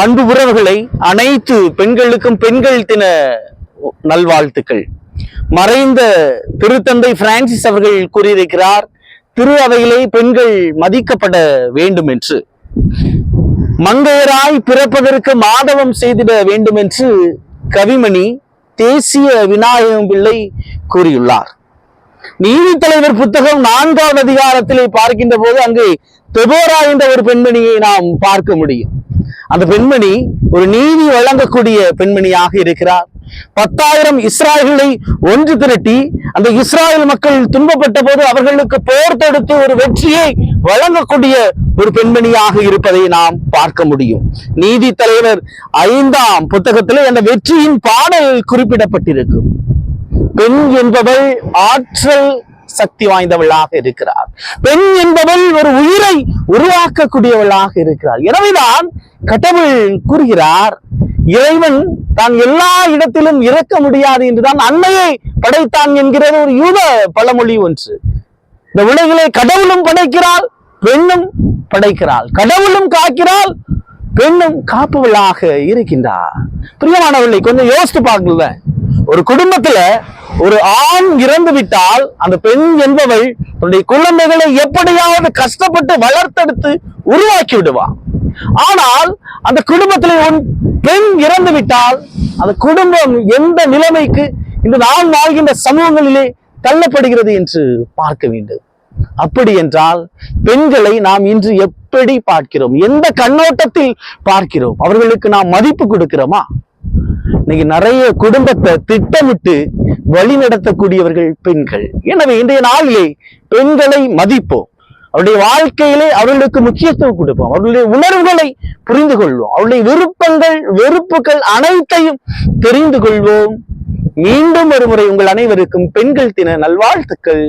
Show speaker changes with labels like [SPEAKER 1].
[SPEAKER 1] அன்பு உறவுகளை, அனைத்து பெண்களுக்கும் பெண்கள் தின நல்வாழ்த்துக்கள். மறைந்த திருத்தந்தை பிரான்சிஸ் அவர்கள் கூறியிருக்கிறார், திரு அவையிலே பெண்கள் மதிக்கப்பட வேண்டும் என்று. மங்கையராய் பிறப்பதற்கு மாதவம் செய்திட வேண்டும் என்று கவிமணி தேசிய விநாயகம் பிள்ளை கூறியுள்ளார். நீதித்தலைவர் புத்தகம் 4வது அதிகாரத்திலே பார்க்கின்ற போது அங்கு தெபோரா என்ற ஒரு பெண்மணியை நாம் பார்க்க முடியும். அந்த பெண்மணி ஒரு நீதி வழங்கக்கூடிய பெண்மணியாக இருக்கிறார். 10,000 இஸ்ராயல்களை ஒன்று திரட்டி அந்த இஸ்ராயல் மக்கள் துன்பப்பட்ட போது அவர்களுக்கு போர் தொடுத்து ஒரு வெற்றியை வழங்கக்கூடிய ஒரு பெண்மணியாக இருப்பதை நாம் பார்க்க முடியும். நீதி தலைவர் 5ஆம் புத்தகத்திலே அந்த வெற்றியின் பாடல் குறிப்பிடப்பட்டிருக்கும். பெண் என்பவள் ஆற்றல் சக்தி வாய்ந்தவளாக இருக்கிறார். பெண் என்பவள் ஒரு உயிரை உருவாக்கக்கூடியவளாக இருக்கிறார். எனவேதான் கடவுள் கூறுகிறார், இறைவன் தான் எல்லா இடத்திலும் இறக்க முடியாது என்றுதான் அன்னையை படைத்தான் என்கிறது ஒரு யூத பழமொழி ஒன்று. இந்த உலகிலே கடவுளும் படைக்கிறாள், பெண்ணும் படைக்கிறாள். கடவுளும் காக்கிறாள், பெண்ணும் காப்பவளாக இருக்கின்றார். பிரியமானவர்களை, கொஞ்சம் யோசித்து பார்க்கல. ஒரு குடும்பத்துல ஒரு ஆண் இறந்து விட்டால் அந்த பெண் என்பவள் தன்னுடைய குழந்தைகளை எப்படியாவது கஷ்டப்பட்டு வளர்த்தெடுத்து உருவாக்கி விடுவாள். ஆனால் அந்த குடும்பத்திலே ஒரு பெண் இறந்து விட்டால் அந்த குடும்பம் எந்த நிலைமைக்கு இந்த நாம் வாழ்கின்ற சமூகங்களிலே தள்ளப்படுகிறது என்று பார்க்க வேண்டும். அப்படி என்றால் பெண்களை நாம் இன்று எப்படி பார்க்கிறோம்? எந்த கண்ணோட்டத்தில் பார்க்கிறோம்? அவர்களுக்கு நாம் மதிப்பு கொடுக்கிறோமா? இன்னைக்கு நிறைய குடும்பத்தை திட்டமிட்டு வழி நடத்தக்கூடியவர்கள் பெண்கள். எனவே இன்றைய நாளிலே பெண்களை மதிப்போம். அவருடைய வாழ்க்கையிலே அவர்களுக்கு முக்கியத்துவம் கொடுப்போம். அவர்களுடைய உணர்வுகளை புரிந்து கொள்வோம். அவருடைய விருப்பங்கள் வெறுப்புகள் அனைத்தையும் தெரிந்து கொள்வோம். மீண்டும் ஒரு முறை உங்கள் அனைவருக்கும் பெண்கள் தின நல்வாழ்த்துக்கள்.